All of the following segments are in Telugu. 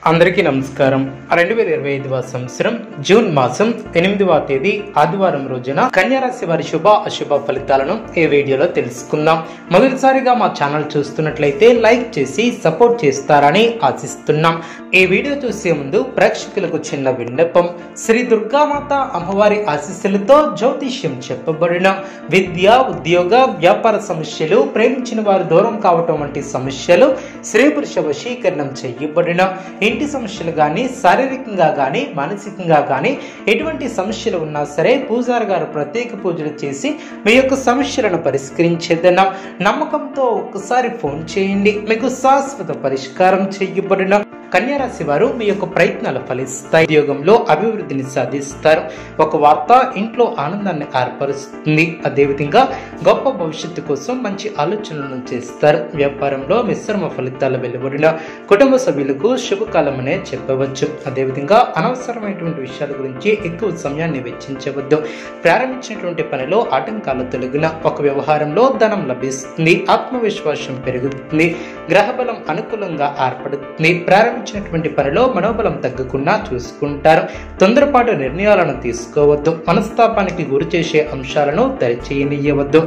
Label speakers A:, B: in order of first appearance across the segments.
A: అందరికీ నమస్కారం. 2025వ సంవత్సరం జూన్ మాసం 8వ తేదీ ఆదివారం రోజున కన్యా రాశి వారి శుభ అశుభ ఫలితాలను ఈ వీడియోలో తెలుసుకుందాం. మొదటిసారిగా మా ఛానల్ చూస్తున్నట్లయితే లైక్ చేసి సపోర్ట్ చేస్తారని ఆశిస్తున్నాం. ఈ వీడియో చూసే ముందు ప్రేక్షకులకు చిన్న విన్నపం. శ్రీ దుర్గామాత అమ్మవారి ఆశీస్సులతో జ్యోతిష్యం చెప్పబడిన విద్య, ఉద్యోగ, వ్యాపార సమస్యలు, ప్రేమించిన వారు దూరం కావటం వంటి సమస్యలు, స్త్రీ పురుష వశీకరణం చేయబడిన ఇంటి సమస్యలు కానీ, శారీరకంగా కానీ, మానసికంగా కానీ ఎటువంటి సమస్యలు ఉన్నా సరే పూజారి గారు ప్రత్యేక పూజలు చేసి మీ యొక్క సమస్యలను పరిష్కరించేదన్న నమ్మకంతో ఒక్కసారి ఫోన్ చేయండి. మీకు శాశ్వత పరిష్కారం చేయబడిన కన్యా రాశి వారు మీ యొక్క ప్రయత్నాలు ఫలిస్తాయి. ఉద్యోగంలో అభివృద్ధిని సాధిస్తారు. ఒక వార్త ఇంట్లో ఆనందాన్ని ఏర్పరుస్తుంది. అదేవిధంగా గొప్ప భవిష్యత్తు కోసం మంచి ఆలోచనలను చేస్తారు. వ్యాపారంలో మిశ్రమ ఫలితాలు వెలువడిన కుటుంబ సభ్యులకు శుభకాలం అనే చెప్పవచ్చు. అదేవిధంగా అనవసరమైనటువంటి విషయాల గురించి ఎక్కువ సమయాన్ని వెచ్చించవద్దు. ప్రారంభించినటువంటి పనిలో ఆటంకాలు తొలగిన ఒక వ్యవహారంలో ధనం లభిస్తుంది. ఆత్మవిశ్వాసం పెరుగుతుంది. గ్రహబలం అనుకూలంగా ఏర్పడుతుంది. ప్రారంభించినటువంటి పనిలో మనోబలం తగ్గకుండా చూసుకుంటారు. తొందరపాటు నిర్ణయాలను తీసుకోవద్దు. మనస్తాపానికి గురి చేసే అంశాలను దరిచేయనియవద్దు.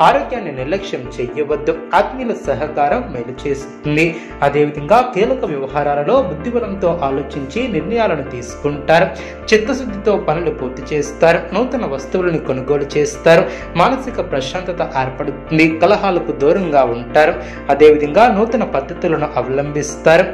A: ఆరోగ్యాన్ని నిర్లక్ష్యం చేయవద్దు. ఆత్మీయుల సహకారం మేలు చేస్తుంది. అదేవిధంగా కీలక వ్యవహారాలలో బుద్ధిబలంతో ఆలోచించి నిర్ణయాలను తీసుకుంటారు. చిత్తశుద్ధితో పనులు పూర్తి చేస్తారు. నూతన వస్తువులను కొనుగోలు చేస్తారు. మానసిక ప్రశాంతత ఏర్పడుతుంది. కలహాలకు దూరంగా ఉంటారు. అదేవిధంగా నూతన పద్ధతులను అవలంబిస్తారు.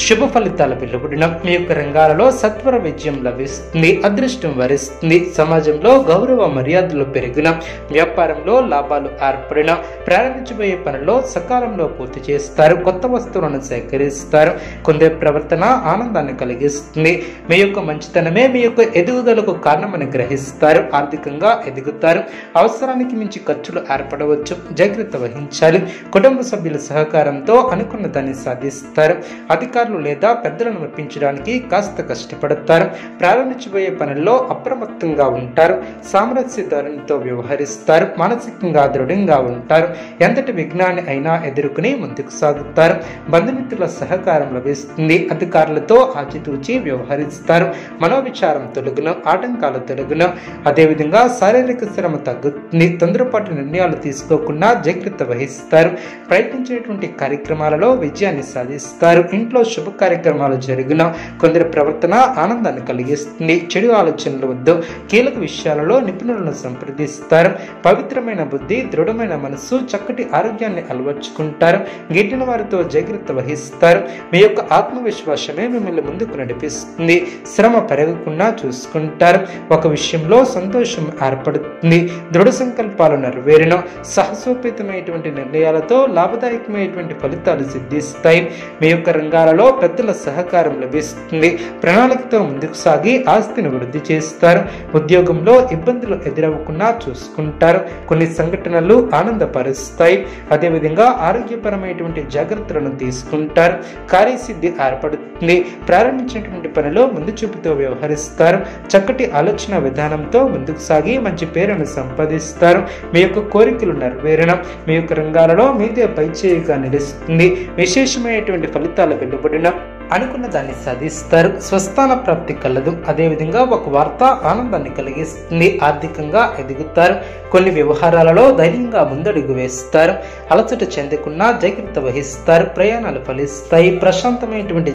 A: శుభ ఫలితాలు వెలువడిన మీ యొక్క రంగాలలో సత్వర విజయం లభిస్తుంది. అదృష్టం వరిస్తుంది. సమాజంలో గౌరవ మర్యాదలు పెరిగిన వ్యాపారంలో లాభాలు ఏర్పడిన ప్రారంభించబోయే పనిలో సకాలంలో పూర్తి చేస్తారు. కొత్త వస్తువులను సేకరిస్తారు. కొందరి ప్రవర్తన ఆనందాన్ని కలిగిస్తుంది. మీ యొక్క మంచితనమే మీ యొక్క ఎదుగుదలకు కారణమని గ్రహిస్తారు. ఆర్థికంగా ఎదుగుతారు. అవసరానికి మించి ఖర్చులు ఏర్పడవచ్చు. జాగ్రత్త వహించాలి. కుటుంబ సభ్యుల సహకారంతో అనుకున్న దాన్ని సాధిస్తారు. అధికారులు లేదా పెద్దలను మెప్పించడానికి కాస్త కష్టపడతారు. ప్రారంభించబోయే పనుల్లో అప్రమత్తంగా ఉంటారు. సామరస్య ధోరణితో వ్యవహరిస్తారు. మానసికంగా దృఢంగా ఉంటారు. ఎంతటి విఘ్నాన్ని అయినా ఎదుర్కొని ముందుకు సాగుతారు. బంధుమిత్రుల సహకారం లభిస్తుంది. అధికారులతో ఆచితూచి వ్యవహరిస్తారు. మనోవిచారం తొలగును. ఆటంకాలు తొలగును. అదేవిధంగా శారీరక శ్రమ తగ్గుతుంది. తొందరపాటు నిర్ణయాలు తీసుకోకుండా జాగ్రత్త వహిస్తారు. ప్రయత్నించేటువంటి కార్యక్రమాలలో విజయాన్ని సాధిస్తారు. ఇంట్లో శుభ కార్యక్రమాలు జరిగిన కొందరి ప్రవర్తన ఆనందాన్ని కలిగిస్తుంది. చెడు ఆలోచనలు వద్దు. కీలక విషయాలలో నిపుణులను సంప్రదిస్తారు. పవిత్రమైన బుద్ధి, దృఢమైన మనస్సు, చక్కటి ఆరోగ్యాన్ని అలవర్చుకుంటారు. గిట్టిన వారితో జాగ్రత్త వహిస్తారు. మీ యొక్క ఆత్మవిశ్వాసమే మిమ్మల్ని ముందుకు నడిపిస్తుంది. శ్రమ పెరగకుండా చూసుకుంటారు. ఒక విషయంలో సంతోషం ఏర్పడుతుంది. దృఢ సంకల్పాలు నెరవేరిన సాహసోపేతమైనటువంటి నిర్ణయాలతో లాభదాయకమైనటువంటి ఫలితాలు సిద్ధిస్తాయి. మీ యొక్క రంగాలలో పెద్దల సహకారం లభిస్తుంది. ప్రణాళికతో ముందుకు సాగి ఆస్తిని వృద్ధి చేస్తారు. ఉద్యోగంలో ఇబ్బందులు ఎదురవ్వకుండా చూసుకుంటారు. కొన్ని సంఘటనలు ఆనందపరుస్తాయి. అదేవిధంగా ఆరోగ్యపరమైనటువంటి జాగ్రత్తలను తీసుకుంటారు. కార్యసిద్ధి ఏర్పడుతుంది. ప్రారంభించినటువంటి పనిలో ముందు చూపుతో వ్యవహరిస్తారు. చక్కటి ఆలోచన విధానంతో ముందుకు సాగి మంచి పేరును సంపాదిస్తారు. మీ యొక్క కోరికలు నెరవేరడం మీ యొక్క రంగాలలో మీదే పైచేయిగా నిలుస్తుంది. విశేషమైనటువంటి ఫలితాలు వెలువడిన అనుకున్న దాన్ని సాధిస్తారు. స్వస్థాన ప్రాప్తి కలదు. అదేవిధంగా ఒక వార్త ఆనందాన్ని కలిగిస్తుంది. ఆర్థికంగా ఎదుగుతారు. కొన్ని వ్యవహారాలలో ధైర్యంగా ముందడుగు వేస్తారు. అలసట చెందకుండా జాగ్రత్త వహిస్తారు. ప్రయాణాలు ఫలిస్తాయి. ప్రశాంతమైనటువంటి